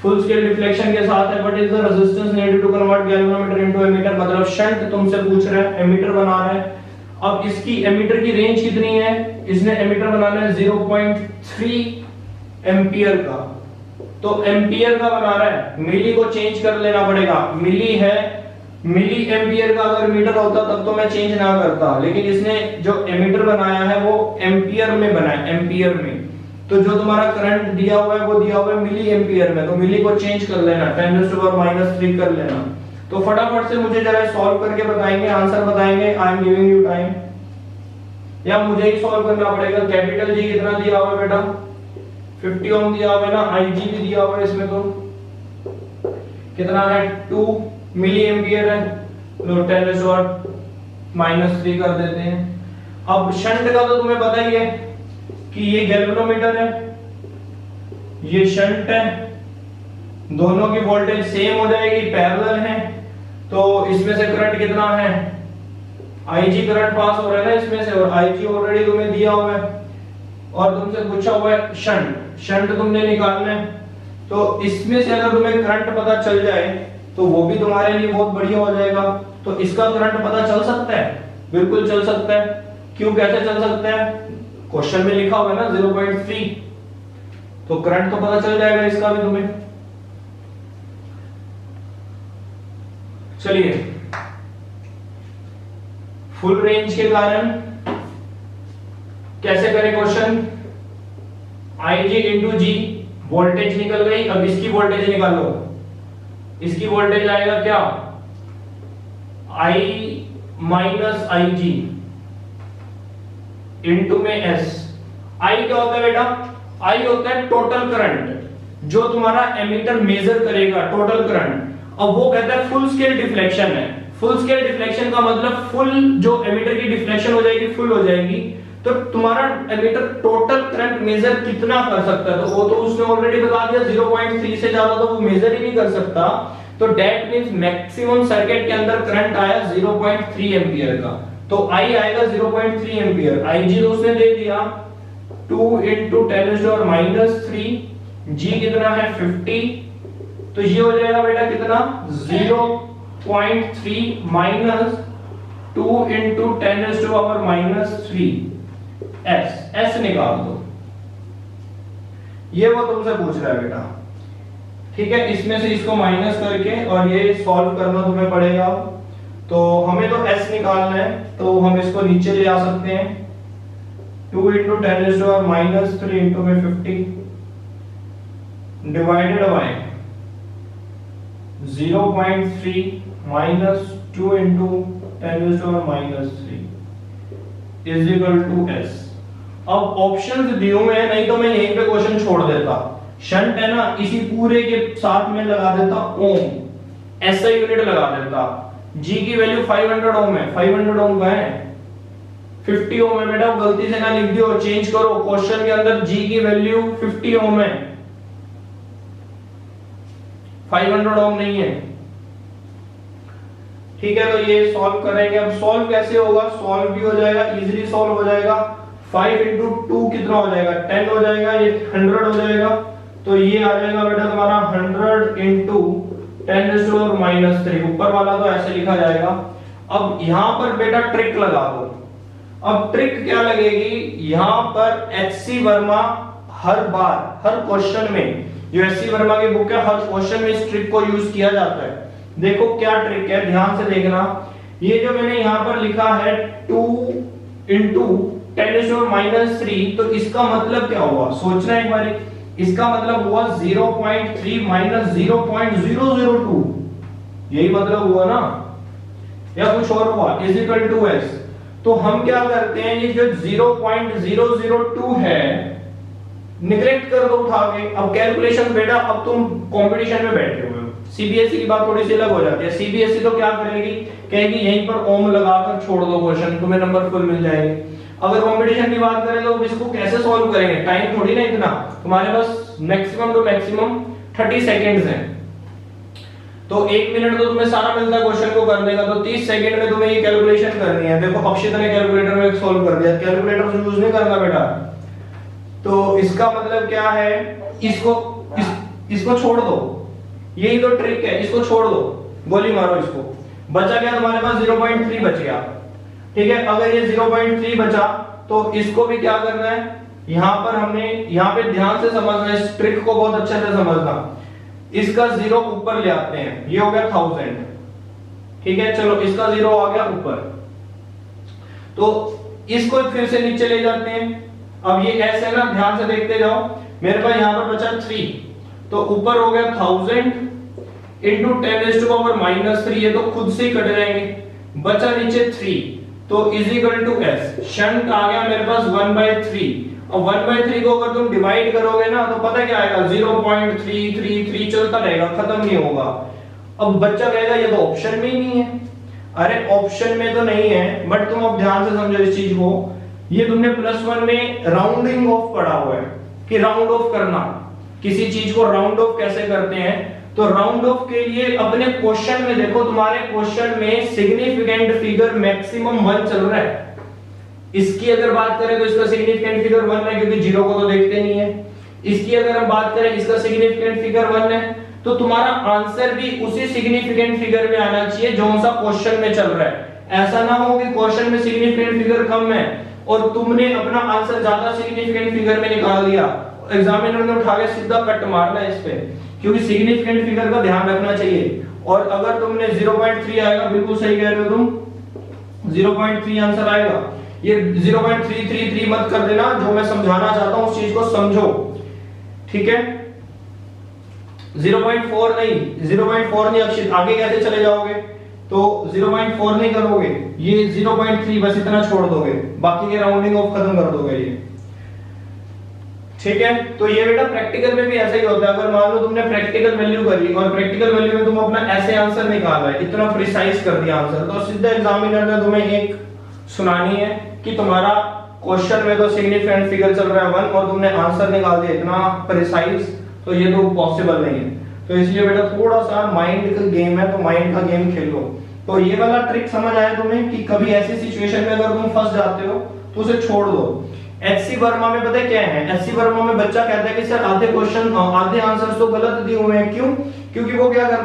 फुल स्केल डिफ्लेक्शन के साथ है। But is the resistance needed to convert galvanometer into ammeter, मतलब शंट तुमसे पूछ रहा है, एमीटर बना रहा है। अब इसकी एमीटर की रेंज कितनी है, इसने एमीटर बनाना है 0.3 एंपियर का, तो एंपियर का बना रहा है, मिली को चेंज कर लेना पड़ेगा, मिली है, मिली एंपियर का अगर मीटर होता तब तो मैं चेंज ना करता, लेकिन इसने जो एमीटर बनाया है वो एंपियर में बना है, एंपियर में। तो जो तुम्हारा करंट दिया हुआ है वो दिया हुआ है मिली एंपियर में, तो मिली को चेंज कर लेना, 10⁻³ कर लेना। तो फटाफट से मुझे जरा सॉल्व करके बताएंगे, आंसर बताएंगे, I am giving you time, या मुझे ही सॉल्व करना पड़ेगा। कैपिटल जी कितना दिया हुआ है बेटा, 50 ओम दिया हुआ है ना, आईजी भी दिया हुआ है इसमें, तो कितना है 2 मिली एंपियर है, तो 10⁻³ कर देते हैं। अब शंट का तो तुम्हें पता ही है कि ये गैल्वेनोमीटर है, ये शंट है, दोनों की वोल्टेज सेम हो जाएगी, पैरेलल है, तो इसमें से करंट कितना है, आईजी करंट पास हो रहा है ना इसमें से, और आईजी ऑलरेडी तुम्हें दिया हुआ है, और तुमसे पूछा हुआ है शंट, शंट तुमने निकालना है। तो इसमें से अगर तुम्हें करंट पता चल जाए तो वो भी तुम्हारे लिए बहुत बढ़िया हो जाएगा। तो इसका करंट पता चल सकता है, बिल्कुल चल सकता है। क्यों, कैसे चल सकता है, क्वेश्चन में लिखा हुआ है ना 0.3, तो करंट तो पता चल जाएगा इसका भी तुम्हें। चलिए, फुल रेंज के कारण कैसे करें क्वेश्चन, IG इंटू जी, वोल्टेज निकल गई, अब इसकी वोल्टेज निकालो, इसकी वोल्टेज आएगा क्या, I माइनस IG इंटू में S। I क्या होता है बेटा, I होता है टोटल करंट जो तुम्हारा एमीटर मेजर करेगा, टोटल करंट। अब वो कहता है फुल स्केल डिफ्लेक्शन है, फुल स्केल डिफ्लेक्शन का मतलब फुल जो एमीटर की डिफ्लेक्शन हो जाएगी, फुल हो जाएगी, तो तुम्हारा एमीटर टोटल करंट मेजर कितना कर सकता है, तो वो तो उसने ऑलरेडी बता दिया 0.3 से ज्यादा तो वो मेजर ही नहीं कर सकता। तो दैट मींस मैक्सिमम सर्किट के अंदर करंट आया 0.3 एंपियर का, तो I आएगा 0.3 एंपियर, IG तो उसने दे दिया 2 × 10⁻³ G कितना है 50, तो ये हो जाएगा बेटा कितना 0.3 माइनस 2 × 10⁻³ S निकाल दो, ये वो तुमसे पूछ रहा है बेटा, ठीक है। इसमें से इसको माइनस करके और ये सॉल्व करना तुम्हें पड़ेगा। तो हमें तो S निकालना है, तो हम इसको नीचे ले आ सकते हैं, 2 × 10⁻³ × 50 divided by 0.3 minus 2 × 10⁻³ is equal to S। अब ऑप्शंस दिए हुए हैं, नहीं तो मैं यहीं पे क्वेश्चन छोड़ देता, शंट है ना, इसी पूरे के साथ में लगा देता ओम, SI यूनिट लगा देता। G की वैल्यू 500 ओम है, 500 ओम का है, 50 ओम है बेटा, गलती से ना लिख दियो, चेंज करो, क्वेश्चन के अंदर G की वैल्यू 50 ओम है, 500 ओम नहीं है, ठीक है। तो ये सॉल्व करेंगे, अब सॉल्व कैसे होगा, सॉल्व भी हो जाएगा, इजीली सॉल्व हो जाएगा। 5 × 2 कितना हो जाएगा 10 हो जाएगा, ये 100 हो जाएगा, तो ये आ जाएगा बेटा तुम्हारा 100 × 10⁻³ ऊपर वाला तो ऐसे लिखा जाएगा। अब यहां पर बेटा ट्रिक लगा दो, अब ट्रिक क्या लगेगी, यहां पर HC वर्मा हर बार हर क्वेश्चन में, जो HC वर्मा की बुक है हर क्वेश्चन में इस ट्रिक को यूज किया जाता है। देखो क्या ट्रिक है, ध्यान से देखना। ये जो मैंने यहाँ पर लिखा है 2 इंटू 10⁻³ तो इसका मतलब क्या हुआ, सोचना एक बार। इसका मतलब हुआ 0.3 माइनस 0.002, यही मतलब हुआ ना, या कुछ और हुआ, इज इक्वल टू s। तो हम क्या करते हैं, ये जो 0.002 है निगलेक्ट कर दो उठा के। अब कैलकुलेशन बेटा, अब तुम कंपटीशन में बैठे हुए हो, सीबीएसई की बात थोड़ी सी अलग हो जाती है। सीबीएसई तो क्या करेगी, कहेगी यहीं पर ओम लगाकर छोड़ दो क्वेश्चन, तुम्हें नंबर फुल मिल जाएंगे। अगर कंपटीशन की बात करें तो इसको कैसे सॉल्व करेंगे, टाइम थोड़ी ना इतना, तुम्हारे पास मैक्सिमम टू मैक्सिमम 30 सेकंड्स हैं। तो 1 मिनट तो तुम्हें सारा मिलता है क्वेश्चन को करने का, तो 30 सेकंड में तुम्हें ये कैलकुलेशन करनी है। देखो अक्षित ने कैलकुलेटर में सॉल्व कर दिया, कैलकुलेटर यूज नहीं करना बेटा। तो इसका मतलब क्या है, इसको छोड़ दो, यही तो ट्रिक है, इसको छोड़ दो, गोली मारो इसको। बचा क्या तुम्हारे पास, 0.3 बच गया, ठीक है। अगर ये 0.3 बचा तो इसको भी क्या करना है, यहां पर हमने, यहां पे ध्यान से समझना, इस ट्रिक को बहुत अच्छे से समझना। इसका 0 ऊपर ले आते हैं, ये हो गया 1000, ठीक है। चलो इसका 0 आ गया ऊपर, तो इसको फिर से नीचे ले जाते हैं। अब ये ऐसे ना, ध्यान से देखते जाओ, मेरे पास यहां पर बचा 3, तो ऊपर हो गया 1000 इंटू 10⁻³ ये तो खुद से ही कट जाएंगे, बचा नीचे 3, तो is equal to s। Shunt आ गया मेरे पास 1/3, और 1/3 को अगर तुम डिवाइड करोगे ना तो पता क्या आएगा, 0.333 चलता रहेगा, खत्म नहीं होगा। अब बच्चा कहेगा ये तो ऑप्शन में ही नहीं है। अरे ऑप्शन में तो नहीं है, बट तुम अब ध्यान से समझो इस चीज को। ये तुमने +1 में राउंडिंग ऑफ पढ़ा हुआ है कि राउंड ऑफ करना, किसी चीज को राउंड ऑफ कैसे करते हैं। तो राउंड ऑफ के लिए अपने क्वेश्चन में देखो, तुम्हारे क्वेश्चन में सिग्निफिकेंट फिगर मैक्सिमम 1 चल रहा है। इसकी अगर बात करें तो इसका सिग्निफिकेंट फिगर 1 है, क्योंकि 0 को तो देखते नहीं है। इसकी अगर हम बात करें, इसका सिग्निफिकेंट फिगर 1 है, तो तुम्हारा आंसर भी उसी सिग्निफिकेंट फिगर में आना चाहिए जो सा क्वेश्चन में चल रहा है। ऐसा ना हो कि क्वेश्चन में सिग्निफिकेंट फिगर कम है और तुमने अपना आंसर ज्यादा सिग्निफिकेंट फिगर में निकाल दिया, एग्जामिनर ने उठा के सीधा कट मारना है इस पे, क्योंकि सिग्निफिकेंट फिगर का ध्यान रखना चाहिए। और अगर तुमने 0.3 आएगा, बिल्कुल सही कह रहे हो तुम, 0.3 आंसर आएगा। ये 0.333 मत कर देना, जो मैं समझाना चाहता हूं उस चीज को समझो, ठीक है। 0.4 नहीं, 0.4 नहीं अक्षित, आगे कैसे चले जाओगे, तो 0.4 नहीं करोगे, ये 0.3 बस इतना छोड़ दोगे, बाकी के राउंडिंग ऑफ खत्म कर दोगे ये, ठीक है। तो ये बेटा प्रैक्टिकल में भी ऐसा ही होता है। अगर मान लो तुमने प्रैक्टिकल वैल्यू करी और प्रैक्टिकल वैल्यू में तुम अपना ऐसे आंसर निकाला है, इतना प्रिसाइज कर दिया आंसर, तो सीधा एग्जामिनर ने तुम्हें एक सुनानी है कि तुम्हारा क्वेश्चन में तो सिग्निफिकेंट फिगर चल रहा है 1 और तुमने आंसर निकाल दिया इतना प्रिसाइज, तो ये तो पॉसिबल नहीं है। तो इसलिए बेटा थोड़ा सा माइंड का गेम है, तो माइंड का गेम खेलो। तो ये वाला ट्रिक समझ आया तुम्हें कि कभी ऐसी सिचुएशन में अगर तुम फंस जाते हो तो उसे छोड़ दो। एचसी वर्मा में पता है क्या है, एचसी वर्मा में बच्चा कहता है कि सर आधे क्वेश्चन, आधे आंसर्स तो गलत दिए हुए हैं, क्यों? क्योंकि वो क्या करता है,